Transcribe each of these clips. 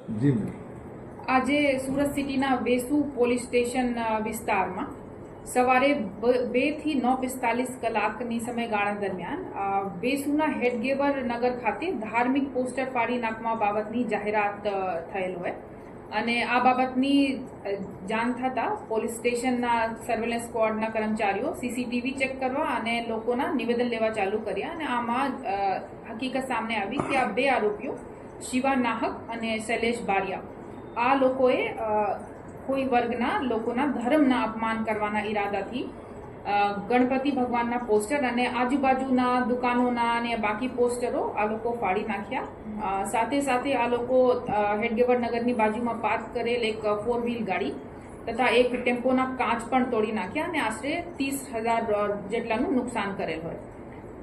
જી ma'am. આજે સુરત સિટીના Vesu police station વિસ્તારમાં સવારે 2 થી 9:45 કલાકની સમયગાળા દરમિયાન વેસુના હેડગેવર નગર ખાતે ધાર્મિક પોસ્ટર ફાડી નાખવા બાબતની જાહેરાત થયેલ હોય અને આ બાબતની જાણ થતાં પોલીસ સ્ટેશનના સર્વેલન્સ સ્ક્વોડના કર્મચારીઓ સીસીટીવી ચેક કરવા અને લોકોના નિવેદન લેવા ચાલુ કર્યા અને આમાં હકીકત સામે આવી કે આ 2 આરોપીઓ શિવા નાહક અને શૈલેષ બારિયા આ લોકોએ કોઈ વર્ગના લોકોના ધર્મના અપમાન કરવાના ઈરાદાથી ગણપતિ ભગવાનના પોસ્ટર અને આજુબાજુના દુકાનોના અને બાકી પોસ્ટરો આ લોકો ફાડી નાખ્યા। સાથે સાથે આ લોકો હેડગેવર નગરની બાજુમાં પાર્ક કરેલ એક 4 વ્હીલ ગાડી તથા એક ટેમ્પોના કાચ પણ તોડી નાખ્યા અને આશરે 30,000 જેટલાનું નુકસાન કરેલ હોય।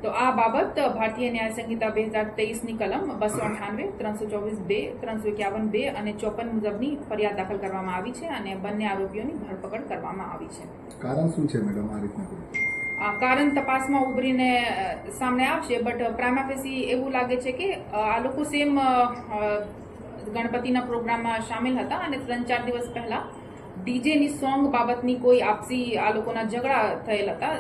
તો આ બાબત ભારતીય ન્યાય સંહિતા 2023ની કલમ 298, 324(2), 351(2) અને 54 મુજબની ફરિયાદ દાખલ કરવામાં આવી છે અને બંને આરોપીઓની ધરપકડ કરવામાં આવી છે। કારણ શું છે મેડમ આ રીતના? કારણ તપાસમાં ઉભરીને સામે આવશે, બટ પ્રાઇમા ફેસી એવું લાગે છે કે આ લોકો સેમ ગણપતિના પ્રોગ્રામમાં સામેલ હતા અને 3-4 દિવસ પહેલા ડીજેની સોંગ બાબતની કોઈ આપસી આ લોકોના ઝઘડા થયેલ હતા,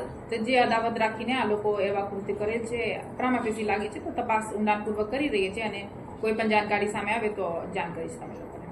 જે અદાવત રાખીને આ લોકો એવા કૃત્ય કરેલ છે પ્રાઇમા ફેસી લાગે છે। તો તપાસ ઊંડાણપૂર્વક કરી રહી છે અને કોઈ પણ જાણકારી સામે આવે તો જાણ કરીશ તમે લોકો।